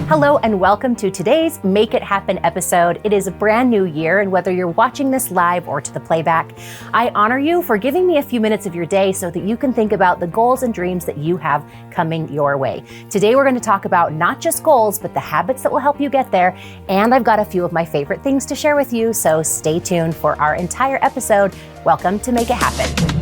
Hello and welcome to today's Make It Happen episode. It is a brand new year, and whether you're watching this live or to the playback, I honor you for giving me a few minutes of your day so that you can think about the goals and dreams that you have coming your way. Today we're going to talk about not just goals, but the habits that will help you get there, and I've got a few of my favorite things to share with you, so stay tuned for our entire episode. Welcome to Make It Happen.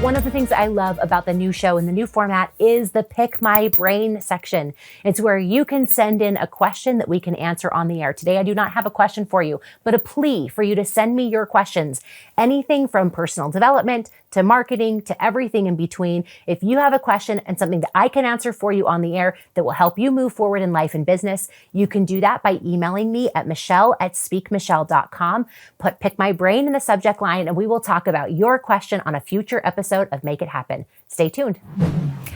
One of the things that I love about the new show and the new format is the Pick My Brain section. It's where you can send in a question that we can answer on the air. Today, I do not have a question for you, but a plea for you to send me your questions. Anything from personal development to marketing to everything in between. If you have a question and something that I can answer for you on the air that will help you move forward in life and business, you can do that by emailing me at michelle@speakmichelle.com. Put Pick My Brain in the subject line, and we will talk about your question on a future episode of Make It Happen. Stay tuned.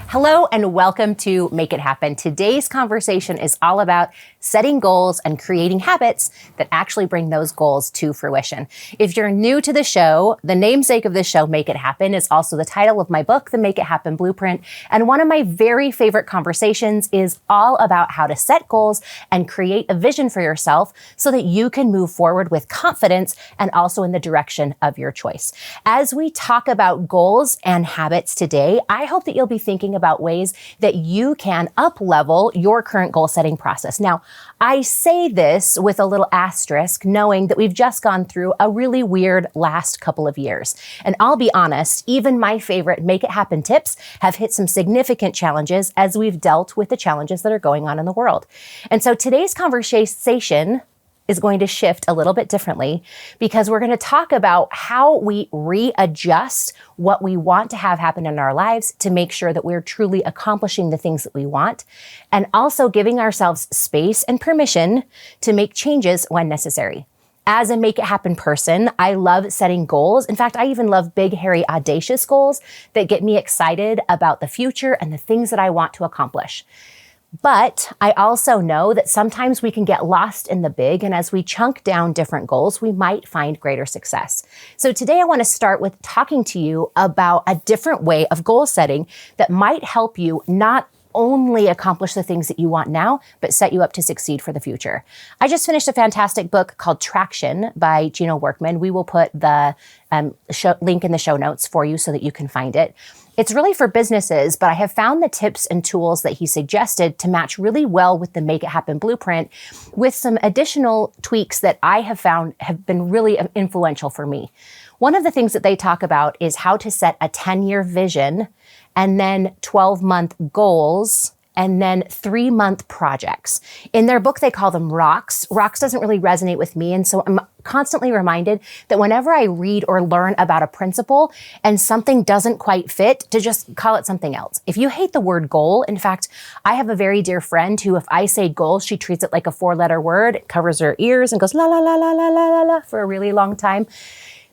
Hello and welcome to Make It Happen. Today's conversation is all about setting goals and creating habits that actually bring those goals to fruition. If you're new to the show, the namesake of this show, Make It Happen, is also the title of my book, The Make It Happen Blueprint. And one of my very favorite conversations is all about how to set goals and create a vision for yourself so that you can move forward with confidence and also in the direction of your choice. As we talk about goals and habits today, I hope that you'll be thinking about ways that you can up-level your current goal-setting process. Now, I say this with a little asterisk, knowing that we've just gone through a really weird last couple of years. And I'll be honest, even my favorite Make It Happen tips have hit some significant challenges as we've dealt with the challenges that are going on in the world. And so today's conversation is going to shift a little bit differently because we're going to talk about how we readjust what we want to have happen in our lives to make sure that we're truly accomplishing the things that we want, and also giving ourselves space and permission to make changes when necessary. As a Make It Happen person, I love setting goals. In fact, I even love big, hairy, audacious goals that get me excited about the future and the things that I want to accomplish. But I also know that sometimes we can get lost in the big, and as we chunk down different goals, we might find greater success. So today I want to start with talking to you about a different way of goal setting that might help you not only accomplish the things that you want now, but set you up to succeed for the future. I just finished a fantastic book called Traction by Gino Workman. We will put the link in the show notes for you so that you can find it. It's really for businesses, but I have found the tips and tools that he suggested to match really well with the Make It Happen blueprint with some additional tweaks that I have found have been really influential for me. One of the things that they talk about is how to set a 10-year vision and then 12-month goals and then 3-month projects. In their book, they call them rocks. Rocks doesn't really resonate with me. And so I'm constantly reminded that whenever I read or learn about a principle and something doesn't quite fit, to just call it something else. If you hate the word goal, in fact, I have a very dear friend who, if I say goal, she treats it like a 4-letter word, covers her ears and goes la, la, la, la, la, la, la, la for a really long time.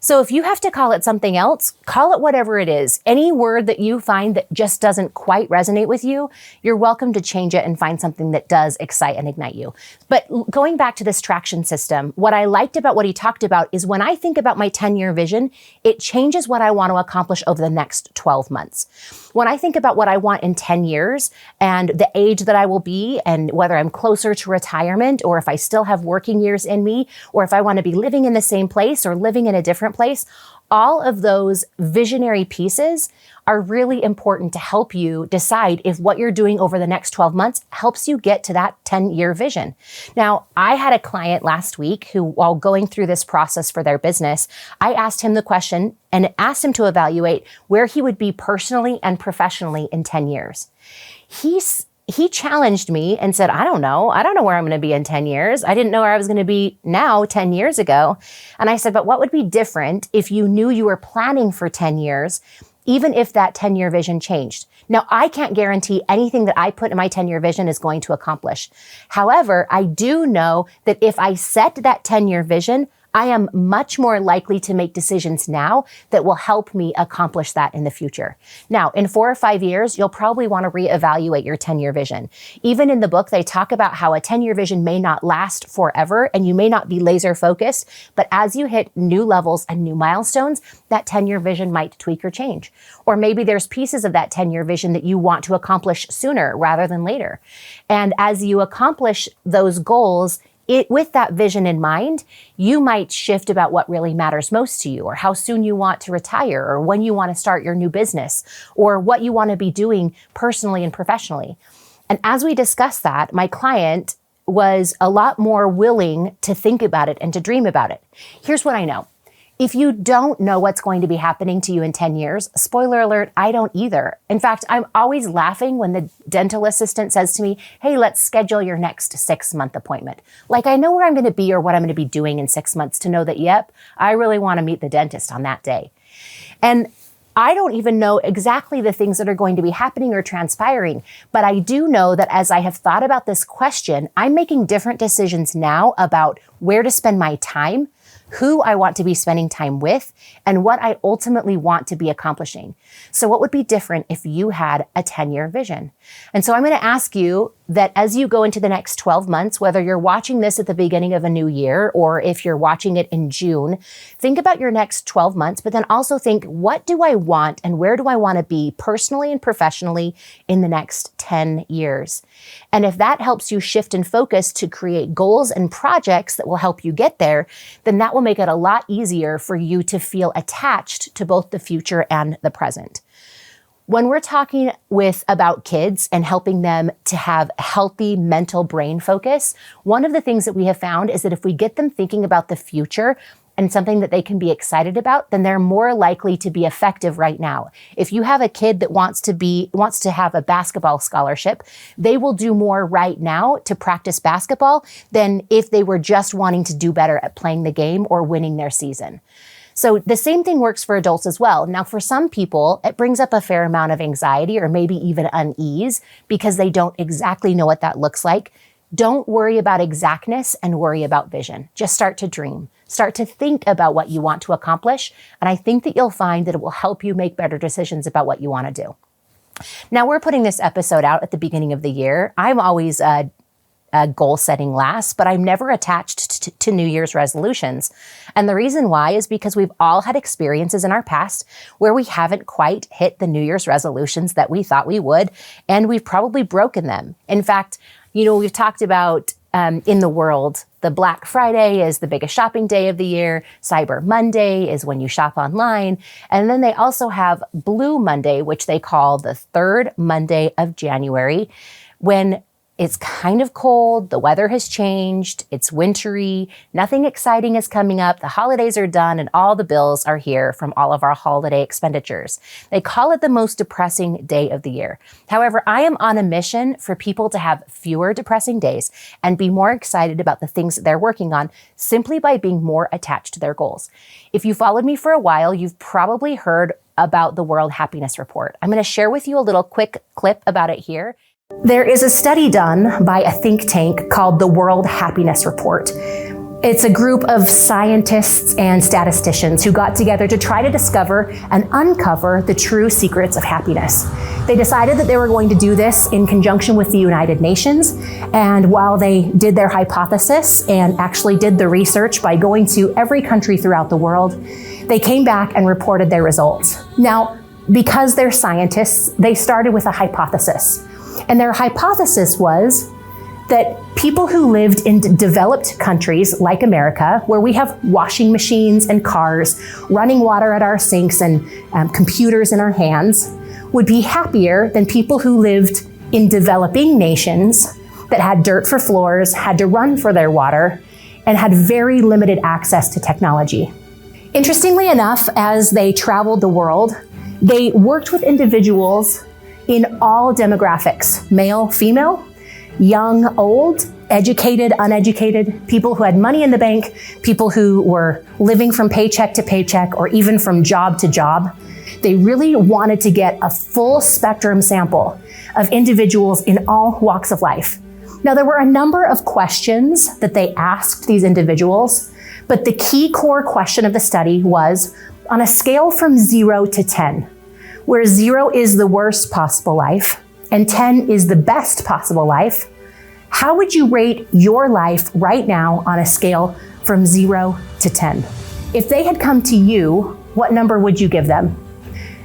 So if you have to call it something else, call it whatever it is. Any word that you find that just doesn't quite resonate with you, you're welcome to change it and find something that does excite and ignite you. But going back to this traction system, what I liked about what he talked about is when I think about my 10-year vision, it changes what I want to accomplish over the next 12 months. When I think about what I want in 10 years and the age that I will be and whether I'm closer to retirement or if I still have working years in me or if I want to be living in the same place or living in a different place, all of those visionary pieces are really important to help you decide if what you're doing over the next 12 months helps you get to that 10-year vision. Now, I had a client last week who, while going through this process for their business, I asked him the question and asked him to evaluate where he would be personally and professionally in 10 years. He challenged me and said, I don't know where I'm going to be in 10 years. I didn't know where I was going to be now 10 years ago. And I said, but what would be different if you knew you were planning for 10 years, even if that 10-year vision changed? Now, I can't guarantee anything that I put in my 10-year vision is going to accomplish. However, I do know that if I set that 10-year vision, I am much more likely to make decisions now that will help me accomplish that in the future. Now, in 4 or 5 years, you'll probably want to reevaluate your 10-year vision. Even in the book, they talk about how a 10-year vision may not last forever and you may not be laser focused, but as you hit new levels and new milestones, that 10-year vision might tweak or change. Or maybe there's pieces of that 10-year vision that you want to accomplish sooner rather than later. And as you accomplish those goals, with that vision in mind, you might shift about what really matters most to you, or how soon you want to retire, or when you want to start your new business, or what you want to be doing personally and professionally. And as we discussed that, my client was a lot more willing to think about it and to dream about it. Here's what I know. If you don't know what's going to be happening to you in 10 years, spoiler alert, I don't either. In fact, I'm always laughing when the dental assistant says to me, hey, let's schedule your next 6-month appointment. Like I know where I'm going to be or what I'm going to be doing in 6 months to know that, yep, I really want to meet the dentist on that day. And I don't even know exactly the things that are going to be happening or transpiring, but I do know that as I have thought about this question, I'm making different decisions now about where to spend my time, who I want to be spending time with, and what I ultimately want to be accomplishing. So what would be different if you had a 10-year vision? And so I'm going to ask you that as you go into the next 12 months, whether you're watching this at the beginning of a new year or if you're watching it in June, think about your next 12 months, but then also think, what do I want and where do I want to be personally and professionally in the next 10 years? And if that helps you shift and focus to create goals and projects that will help you get there, then that will make it a lot easier for you to feel attached to both the future and the present. When we're talking about kids and helping them to have healthy mental brain focus, one of the things that we have found is that if we get them thinking about the future and something that they can be excited about, then they're more likely to be effective right now. If you have a kid that wants to have a basketball scholarship, they will do more right now to practice basketball than if they were just wanting to do better at playing the game or winning their season. So the same thing works for adults as well. Now, for some people, it brings up a fair amount of anxiety or maybe even unease because they don't exactly know what that looks like. Don't worry about exactness and worry about vision. Just start to dream. Start to think about what you want to accomplish. And I think that you'll find that it will help you make better decisions about what you want to do. Now, we're putting this episode out at the beginning of the year. I'm always goal setting last, but I'm never attached to New Year's resolutions. And the reason why is because we've all had experiences in our past where we haven't quite hit the New Year's resolutions that we thought we would, and we've probably broken them. In fact, we've talked about in the world, the Black Friday is the biggest shopping day of the year. Cyber Monday is when you shop online. And then they also have Blue Monday, which they call the third Monday of January, when it's kind of cold, the weather has changed, it's wintry, nothing exciting is coming up, the holidays are done, and all the bills are here from all of our holiday expenditures. They call it the most depressing day of the year. However, I am on a mission for people to have fewer depressing days and be more excited about the things that they're working on simply by being more attached to their goals. If you followed me for a while, you've probably heard about the World Happiness Report. I'm going to share with you a little quick clip about it here. There is a study done by a think tank called the World Happiness Report. It's a group of scientists and statisticians who got together to try to discover and uncover the true secrets of happiness. They decided that they were going to do this in conjunction with the United Nations. And while they did their hypothesis and actually did the research by going to every country throughout the world, they came back and reported their results. Now, because they're scientists, they started with a hypothesis. And their hypothesis was that people who lived in developed countries like America, where we have washing machines and cars, running water at our sinks and computers in our hands, would be happier than people who lived in developing nations that had dirt for floors, had to run for their water, and had very limited access to technology. Interestingly enough, as they traveled the world, they worked with individuals in all demographics, male, female, young, old, educated, uneducated, people who had money in the bank, people who were living from paycheck to paycheck or even from job to job. They really wanted to get a full spectrum sample of individuals in all walks of life. Now, there were a number of questions that they asked these individuals, But the key core question of the study was, on a scale from 0 to 10, where 0 is the worst possible life and 10 is the best possible life, how would you rate your life right now on a scale from 0 to 10? If they had come to you, what number would you give them?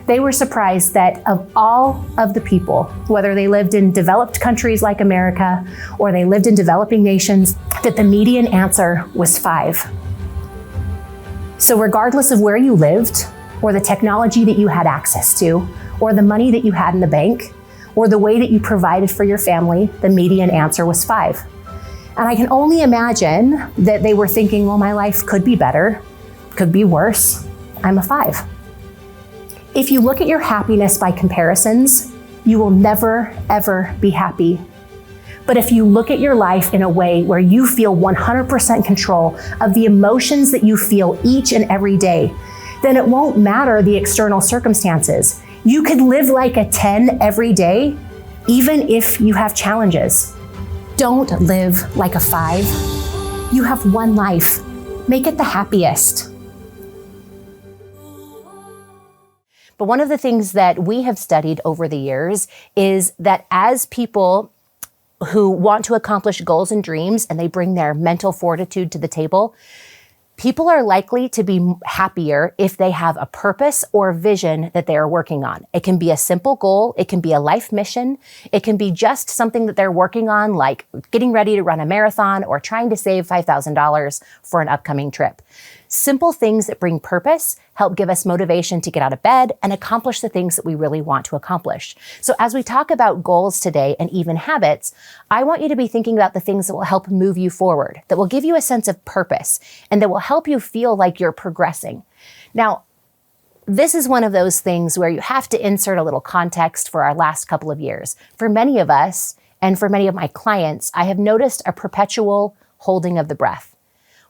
They were surprised that of all of the people, whether they lived in developed countries like America or they lived in developing nations, that the median answer was 5. So regardless of where you lived, or the technology that you had access to, or the money that you had in the bank, or the way that you provided for your family, the median answer was 5. And I can only imagine that they were thinking, well, my life could be better, could be worse. I'm a 5. If you look at your happiness by comparisons, you will never, ever be happy. But if you look at your life in a way where you feel 100% control of the emotions that you feel each and every day, then it won't matter the external circumstances. You could live like a 10 every day, even if you have challenges. Don't live like a 5. You have one life. Make it the happiest. But one of the things that we have studied over the years is that as people who want to accomplish goals and dreams and they bring their mental fortitude to the table, people are likely to be happier if they have a purpose or a vision that they are working on. It can be a simple goal. It can be a life mission. It can be just something that they're working on, like getting ready to run a marathon or trying to save $5,000 for an upcoming trip. Simple things that bring purpose help give us motivation to get out of bed and accomplish the things that we really want to accomplish. So as we talk about goals today and even habits, I want you to be thinking about the things that will help move you forward, that will give you a sense of purpose, and that will help you feel like you're progressing. Now, this is one of those things where you have to insert a little context for our last couple of years. For many of us, and for many of my clients, I have noticed a perpetual holding of the breath,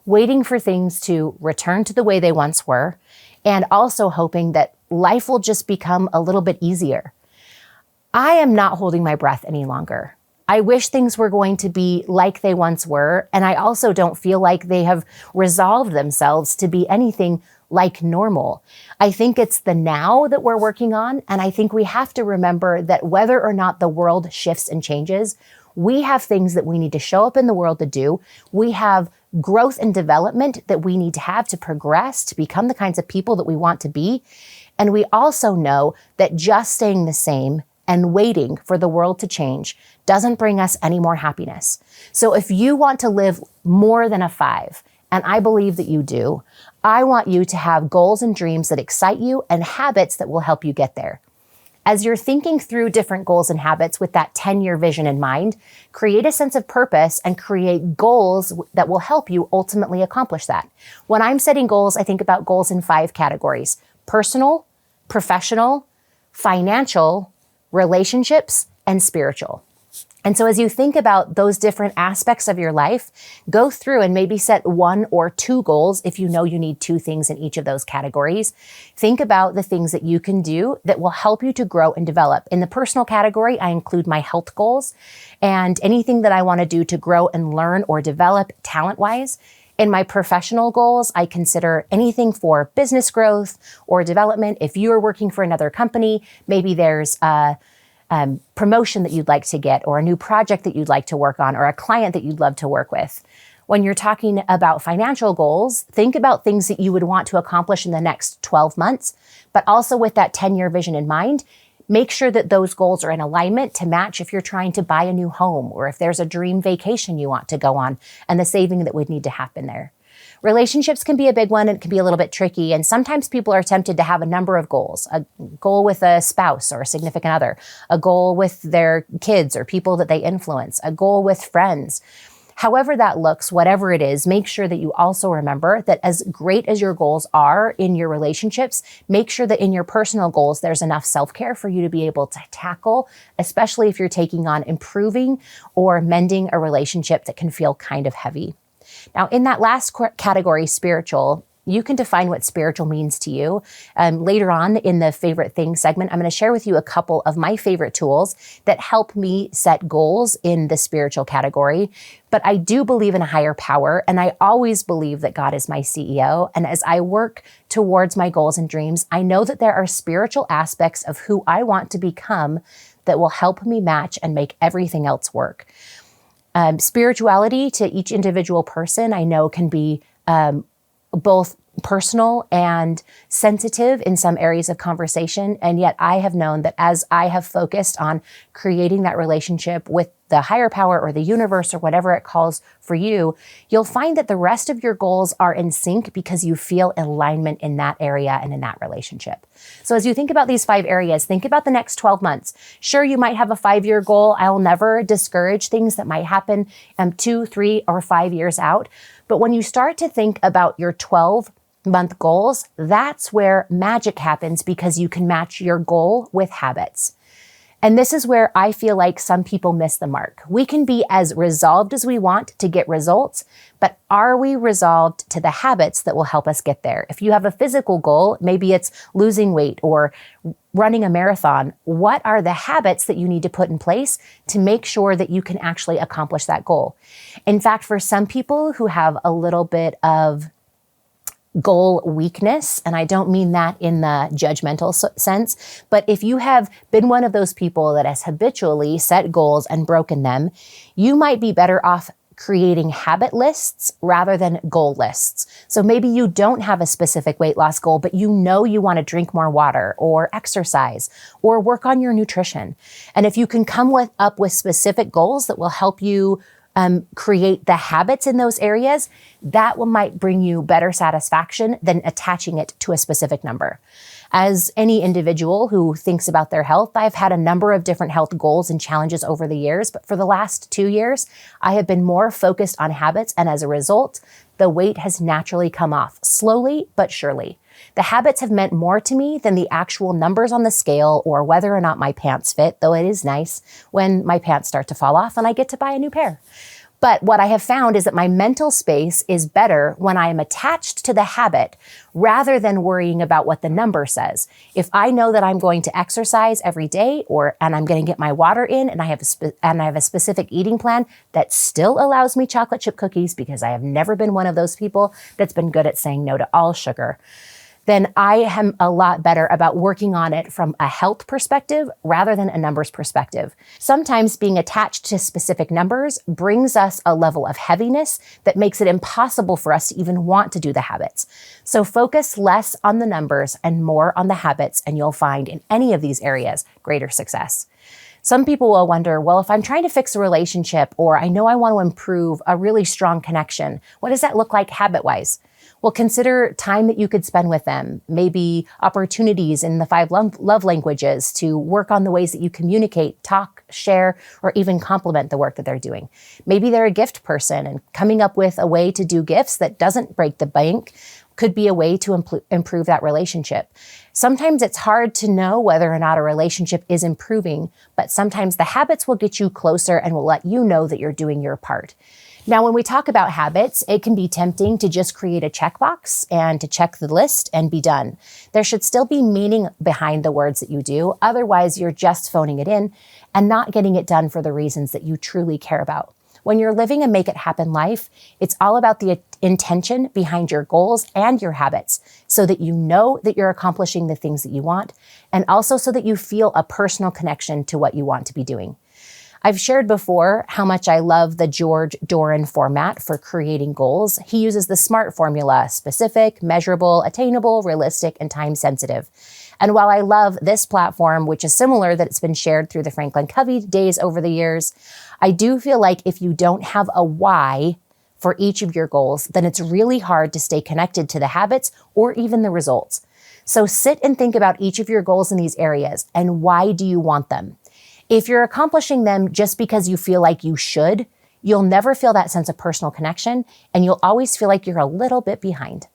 waiting for things to return to the way they once were, and also hoping that life will just become a little bit easier. I am not holding my breath any longer. I wish things were going to be like they once were, and I also don't feel like they have resolved themselves to be anything like normal. I think it's the now that we're working on, and I think we have to remember that whether or not the world shifts and changes, we have things that we need to show up in the world to do. We have growth and development that we need to have to progress, to become the kinds of people that we want to be. And we also know that just staying the same and waiting for the world to change doesn't bring us any more happiness. So if you want to live more than a 5, and I believe that you do, I want you to have goals and dreams that excite you and habits that will help you get there. As you're thinking through different goals and habits with that 10-year vision in mind, create a sense of purpose and create goals that will help you ultimately accomplish that. When I'm setting goals, I think about goals in 5 categories: personal, professional, financial, relationships, and spiritual. And so as you think about those different aspects of your life, go through and maybe set 1 or 2 goals if you know you need 2 things in each of those categories. Think about the things that you can do that will help you to grow and develop. In the personal category, I include my health goals and anything that I want to do to grow and learn or develop talent-wise. In my professional goals, I consider anything for business growth or development. If you're working for another company, maybe there's a promotion that you'd like to get, or a new project that you'd like to work on, or a client that you'd love to work with. When you're talking about financial goals, think about things that you would want to accomplish in the next 12 months, but also with that 10-year vision in mind. Make sure that those goals are in alignment to match if you're trying to buy a new home, or if there's a dream vacation you want to go on, and the saving that would need to happen there. Relationships can be a big one, and it can be a little bit tricky. And sometimes people are tempted to have a number of goals: a goal with a spouse or a significant other, a goal with their kids or people that they influence, a goal with friends. However that looks, whatever it is, make sure that you also remember that as great as your goals are in your relationships, make sure that in your personal goals, there's enough self-care for you to be able to tackle, especially if you're taking on improving or mending a relationship that can feel kind of heavy. Now, in that last category, spiritual, You can define what spiritual means to you. Later on in the favorite things segment, I'm going to share with you a couple of my favorite tools that help me set goals in the spiritual category. But I do believe in a higher power, and I always believe that God is my CEO. And as I work towards my goals and dreams, I know that there are spiritual aspects of who I want to become that will help me match and make everything else work. Spirituality to each individual person, I know, can be both personal and sensitive in some areas of conversation. And yet I have known that as I have focused on creating that relationship with the higher power or the universe or whatever it calls for you, you'll find that the rest of your goals are in sync because you feel alignment in that area and in that relationship. So as you think about these 5 areas, think about the next 12 months. Sure, you might have a 5-year goal. I'll never discourage things that might happen 2, 3, or 5 years out. But when you start to think about your 12-month goals, that's where magic happens because you can match your goal with habits. And this is where I feel like some people miss the mark. We can be as resolved as we want to get results, but are we resolved to the habits that will help us get there? If you have a physical goal, maybe it's losing weight or running a marathon, what are the habits that you need to put in place to make sure that you can actually accomplish that goal? In fact, for some people who have a little bit of goal weakness, and I don't mean that in the judgmental sense, but if you have been one of those people that has habitually set goals and broken them, you might be better off creating habit lists rather than goal lists. So maybe you don't have a specific weight loss goal, but you know you want to drink more water or exercise or work on your nutrition. And if you can come up with specific goals that will help you create the habits in those areas, that might bring you better satisfaction than attaching it to a specific number. As any individual who thinks about their health, I've had a number of different health goals and challenges over the years, but for the last 2 years, I have been more focused on habits, and as a result, the weight has naturally come off, slowly but surely. The habits have meant more to me than the actual numbers on the scale or whether or not my pants fit, though it is nice when my pants start to fall off and I get to buy a new pair. But what I have found is that my mental space is better when I am attached to the habit rather than worrying about what the number says. If I know that I'm going to exercise every day and I'm going to get my water in and I have a specific eating plan that still allows me chocolate chip cookies because I have never been one of those people that's been good at saying no to all sugar, then I am a lot better about working on it from a health perspective rather than a numbers perspective. Sometimes being attached to specific numbers brings us a level of heaviness that makes it impossible for us to even want to do the habits. So focus less on the numbers and more on the habits, and you'll find in any of these areas greater success. Some people will wonder, well, if I'm trying to fix a relationship or I know I want to improve a really strong connection, what does that look like habit-wise? Well, consider time that you could spend with them, maybe opportunities in the 5 love languages to work on the ways that you communicate, talk, share, or even compliment the work that they're doing. Maybe they're a gift person, and coming up with a way to do gifts that doesn't break the bank could be a way to improve that relationship. Sometimes it's hard to know whether or not a relationship is improving, but sometimes the habits will get you closer and will let you know that you're doing your part. Now, when we talk about habits, it can be tempting to just create a checkbox and to check the list and be done. There should still be meaning behind the words that you do. Otherwise, you're just phoning it in and not getting it done for the reasons that you truly care about. When you're living a make it happen life, it's all about the intention behind your goals and your habits so that you know that you're accomplishing the things that you want, and also so that you feel a personal connection to what you want to be doing. I've shared before how much I love the George Doran format for creating goals. He uses the SMART formula: specific, measurable, attainable, realistic, and time sensitive. And while I love this platform, which is similar, that it's been shared through the Franklin Covey days over the years, I do feel like if you don't have a why for each of your goals, then it's really hard to stay connected to the habits or even the results. So sit and think about each of your goals in these areas and why do you want them? If you're accomplishing them just because you feel like you should, you'll never feel that sense of personal connection, and you'll always feel like you're a little bit behind.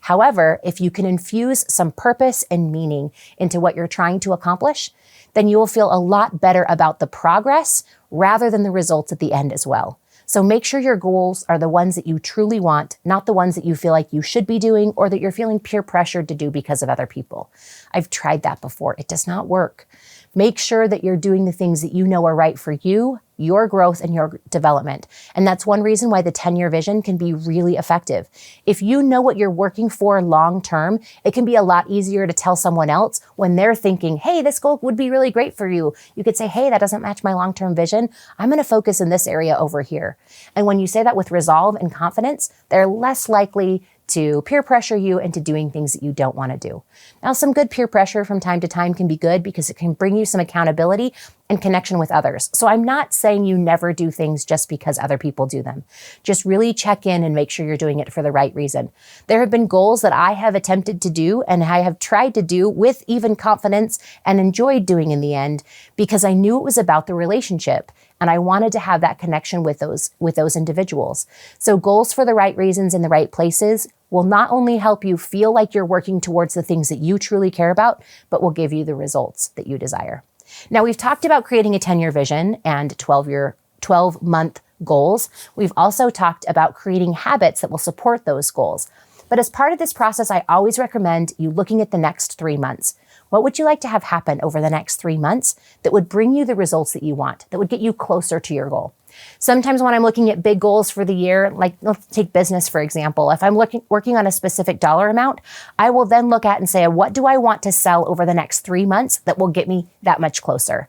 However, if you can infuse some purpose and meaning into what you're trying to accomplish, then you will feel a lot better about the progress rather than the results at the end as well. So make sure your goals are the ones that you truly want, not the ones that you feel like you should be doing or that you're feeling peer pressured to do because of other people. I've tried that before. It does not work. Make sure that you're doing the things that you know are right for you, your growth, and your development. And that's one reason why the 10-year vision can be really effective. If you know what you're working for long term, it can be a lot easier to tell someone else when they're thinking, hey, this goal would be really great for you. You could say, hey, that doesn't match my long-term vision. I'm going to focus in this area over here. And when you say that with resolve and confidence, they're less likely to peer pressure you into doing things that you don't want to do. Now, some good peer pressure from time to time can be good because it can bring you some accountability and connection with others. So I'm not saying you never do things just because other people do them. Just really check in and make sure you're doing it for the right reason. There have been goals that I have attempted to do and I have tried to do with even confidence and enjoyed doing in the end because I knew it was about the relationship. And I wanted to have that connection with those individuals. So goals for the right reasons in the right places will not only help you feel like you're working towards the things that you truly care about, but will give you the results that you desire. Now, we've talked about creating a 10-year vision and 12-month goals. We've also talked about creating habits that will support those goals. But as part of this process, I always recommend you looking at the next 3 months. What would you like to have happen over the next 3 months that would bring you the results that you want, that would get you closer to your goal? Sometimes when I'm looking at big goals for the year, like let's take business, for example, if I'm working on a specific dollar amount, I will then look at and say, what do I want to sell over the next 3 months that will get me that much closer?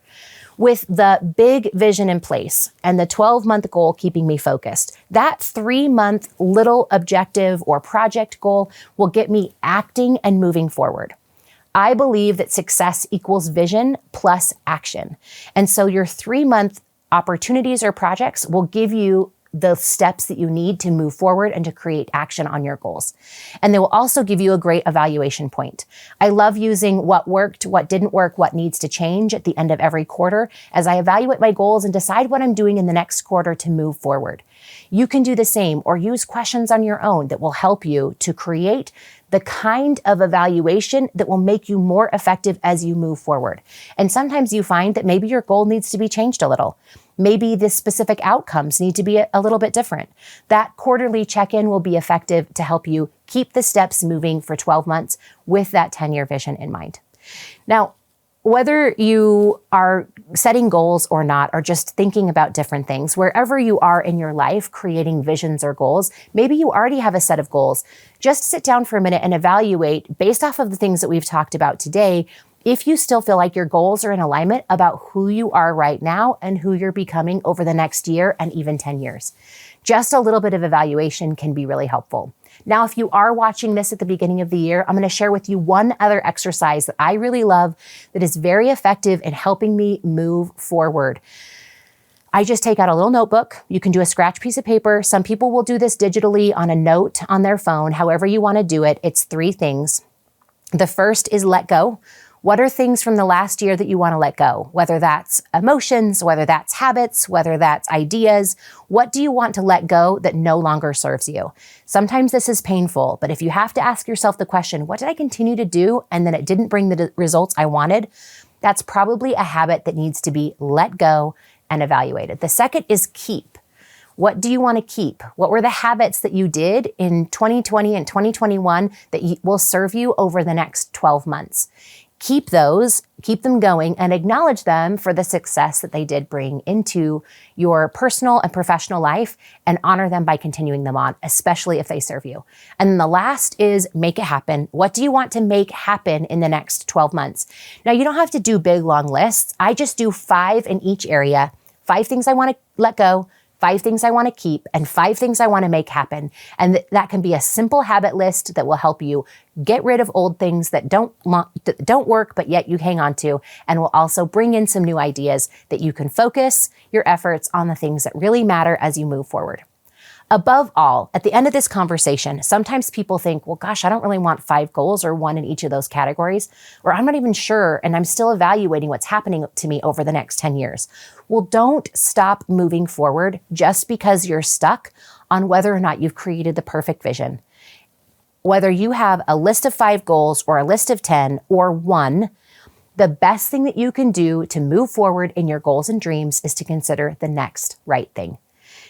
With the big vision in place and the 12-month goal keeping me focused, that 3-month little objective or project goal will get me acting and moving forward. I believe that success equals vision plus action. And so your 3-month opportunities or projects will give you the steps that you need to move forward and to create action on your goals. And they will also give you a great evaluation point. I love using what worked, what didn't work, what needs to change at the end of every quarter as I evaluate my goals and decide what I'm doing in the next quarter to move forward. You can do the same or use questions on your own that will help you to create the kind of evaluation that will make you more effective as you move forward. And sometimes you find that maybe your goal needs to be changed a little. Maybe the specific outcomes need to be a little bit different. That quarterly check-in will be effective to help you keep the steps moving for 12 months with that 10-year vision in mind. Now, whether you are setting goals or not, or just thinking about different things, wherever you are in your life creating visions or goals, maybe you already have a set of goals. Just sit down for a minute and evaluate based off of the things that we've talked about today, if you still feel like your goals are in alignment about who you are right now and who you're becoming over the next year and even 10 years. Just a little bit of evaluation can be really helpful. Now, if you are watching this at the beginning of the year, I'm going to share with you one other exercise that I really love that is very effective in helping me move forward. I just take out a little notebook. You can do a scratch piece of paper. Some people will do this digitally on a note on their phone. However you want to do it, it's 3 things. The first is let go. What are things from the last year that you want to let go? Whether that's emotions, whether that's habits, whether that's ideas. What do you want to let go that no longer serves you? Sometimes this is painful, but if you have to ask yourself the question, what did I continue to do and then it didn't bring the results I wanted? That's probably a habit that needs to be let go and evaluated. The second is keep. What do you want to keep? What were the habits that you did in 2020 and 2021 that will serve you over the next 12 months? Keep those, keep them going, and acknowledge them for the success that they did bring into your personal and professional life, and honor them by continuing them on, especially if they serve you. And then the last is make it happen. What do you want to make happen in the next 12 months? Now, you don't have to do big, long lists. I just do 5 in each area. 5 things I want to let go, 5 things I want to keep, and 5 things I want to make happen. And that can be a simple habit list that will help you get rid of old things that don't work, but yet you hang on to, and will also bring in some new ideas that you can focus your efforts on the things that really matter as you move forward. Above all, at the end of this conversation, sometimes people think, well, gosh, I don't really want 5 goals or 1 in each of those categories, or I'm not even sure, and I'm still evaluating what's happening to me over the next 10 years. Well, don't stop moving forward just because you're stuck on whether or not you've created the perfect vision. Whether you have a list of 5 goals or a list of 10 or 1, the best thing that you can do to move forward in your goals and dreams is to consider the next right thing.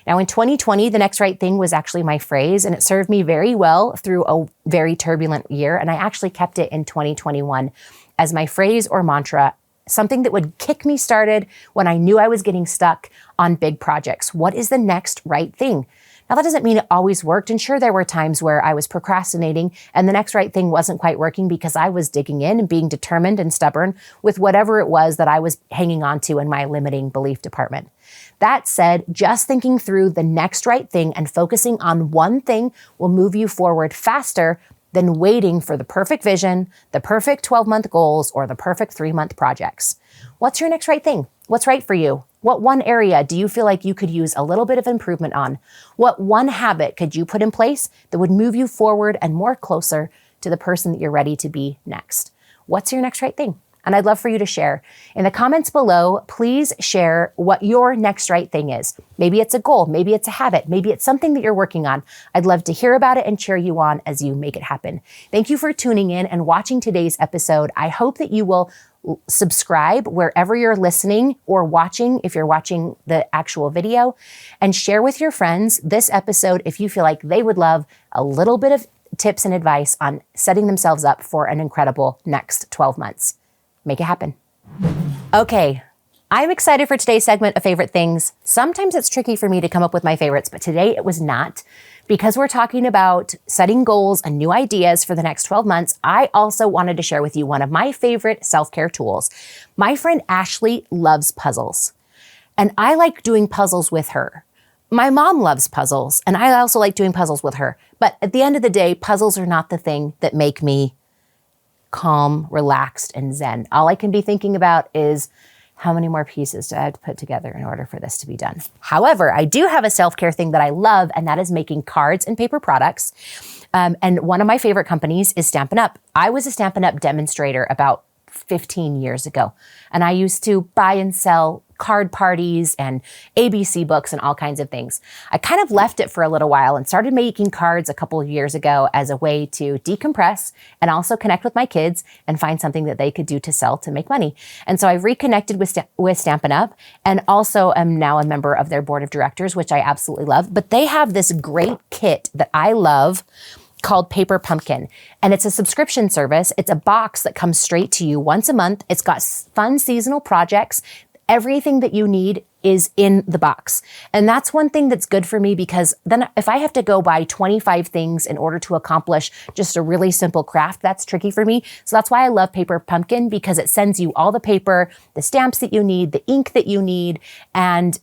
Now in 2020, the next right thing was actually my phrase, and it served me very well through a very turbulent year. And I actually kept it in 2021 as my phrase or mantra, something that would kick me started when I knew I was getting stuck on big projects. What is the next right thing? Now, that doesn't mean it always worked. And sure, there were times where I was procrastinating and the next right thing wasn't quite working because I was digging in and being determined and stubborn with whatever it was that I was hanging on to in my limiting belief department. That said, just thinking through the next right thing and focusing on one thing will move you forward faster than waiting for the perfect vision, the perfect 12-month goals, or the perfect 3-month projects. What's your next right thing? What's right for you? What one area do you feel like you could use a little bit of improvement on? What one habit could you put in place that would move you forward and more closer to the person that you're ready to be next? What's your next right thing? And I'd love for you to share. In the comments below, please share what your next right thing is. Maybe it's a goal, maybe it's a habit, maybe it's something that you're working on. I'd love to hear about it and cheer you on as you make it happen. Thank you for tuning in and watching today's episode. I hope that you will subscribe wherever you're listening or watching, if you're watching the actual video, and share with your friends this episode if you feel like they would love a little bit of tips and advice on setting themselves up for an incredible next 12 months. Make it happen. Okay, I'm excited for today's segment of favorite things. Sometimes it's tricky for me to come up with my favorites, but today it was not. Because we're talking about setting goals and new ideas for the next 12 months, I also wanted to share with you one of my favorite self-care tools. My friend Ashley loves puzzles, and I like doing puzzles with her. My mom loves puzzles, and I also like doing puzzles with her. But at the end of the day, puzzles are not the thing that make me calm, relaxed, and zen. All I can be thinking about is how many more pieces do I have to put together in order for this to be done? However, I do have a self-care thing that I love, and that is making cards and paper products. And one of my favorite companies is Stampin' Up. I was a Stampin' Up demonstrator about 15 years ago, and I used to buy and sell card parties and ABC books and all kinds of things. I kind of left it for a little while and started making cards a couple of years ago as a way to decompress and also connect with my kids and find something that they could do to sell to make money. And so I've reconnected with Stampin' Up, and also am now a member of their board of directors, which I absolutely love. But they have this great kit that I love called Paper Pumpkin. And it's a subscription service. It's a box that comes straight to you once a month. It's got fun seasonal projects. Everything that you need is in the box. And that's one thing that's good for me, because then if I have to go buy 25 things in order to accomplish just a really simple craft, that's tricky for me. So that's why I love Paper Pumpkin, because it sends you all the paper, the stamps that you need, the ink that you need, and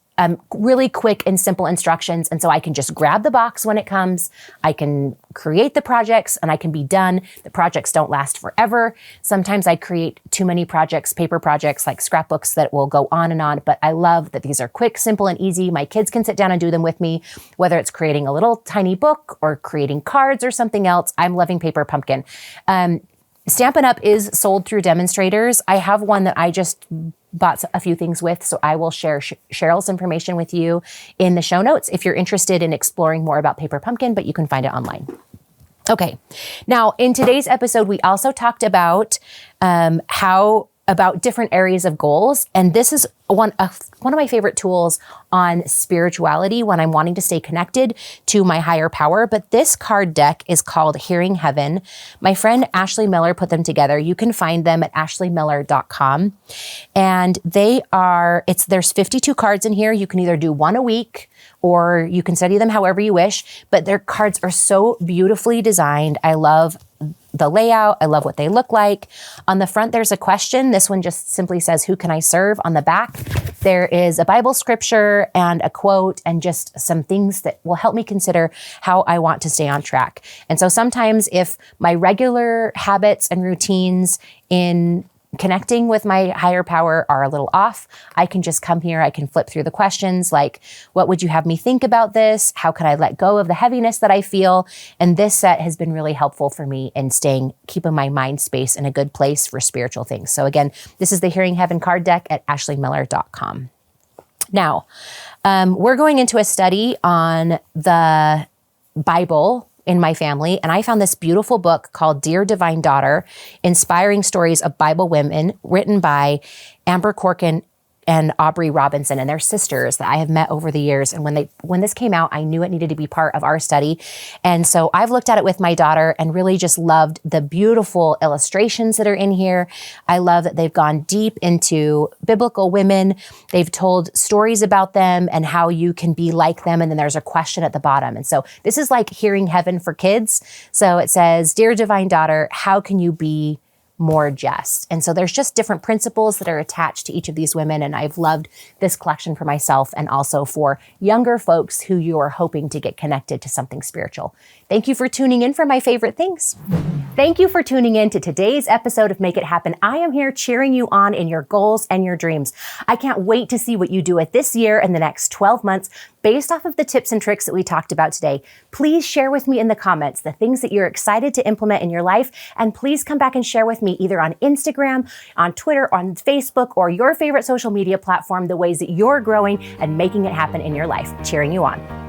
really quick and simple instructions. And so I can just grab the box when it comes. I can create the projects and I can be done. The projects don't last forever. Sometimes I create too many projects, paper projects like scrapbooks that will go on and on. But I love that these are quick, simple, and easy. My kids can sit down and do them with me, whether it's creating a little tiny book or creating cards or something else. I'm loving Paper Pumpkin. Stampin' Up is sold through demonstrators. I have one that I just bought a few things with, so I will share Cheryl's information with you in the show notes if you're interested in exploring more about Paper Pumpkin, but you can find it online. Okay, now in today's episode, we also talked about about different areas of goals, and this is one of my favorite tools on spirituality when I'm wanting to stay connected to my higher power. But this card deck is called Hearing Heaven. My friend Ashley Miller put them together. You can find them at ashleymiller.com. And there's 52 cards in here. You can either do one a week or you can study them however you wish, but their cards are so beautifully designed. I love the layout. I love what they look like. On the front, there's a question. This one just simply says, "Who can I serve?" On the back, there is a Bible scripture and a quote and just some things that will help me consider how I want to stay on track. And so sometimes if my regular habits and routines in connecting with my higher power are a little off, I can just come here. I can flip through the questions like, what would you have me think about this? How can I let go of the heaviness that I feel? And this set has been really helpful for me in keeping my mind space in a good place for spiritual things. So again, this is the Hearing Heaven card deck at ashleymiller.com. Now, we're going into a study on the Bible in my family, and I found this beautiful book called Dear Divine Daughter, Inspiring Stories of Bible Women, written by Amber Corcoran and Aubrey Robinson, and they're sisters that I have met over the years. And when this came out, I knew it needed to be part of our study. And so I've looked at it with my daughter and really just loved the beautiful illustrations that are in here. I love that they've gone deep into biblical women. They've told stories about them and how you can be like them. And then there's a question at the bottom. And so this is like hearing heaven for kids. So it says, "Dear divine daughter, how can you be more just?" And so there's just different principles that are attached to each of these women. And I've loved this collection for myself and also for younger folks who you are hoping to get connected to something spiritual. Thank you for tuning in for my favorite things. Thank you for tuning in to today's episode of Make It Happen. I am here cheering you on in your goals and your dreams. I can't wait to see what you do with this year and the next 12 months based off of the tips and tricks that we talked about today. Please share with me in the comments the things that you're excited to implement in your life. And please come back and share with me either on Instagram, on Twitter, on Facebook, or your favorite social media platform, the ways that you're growing and making it happen in your life. Cheering you on.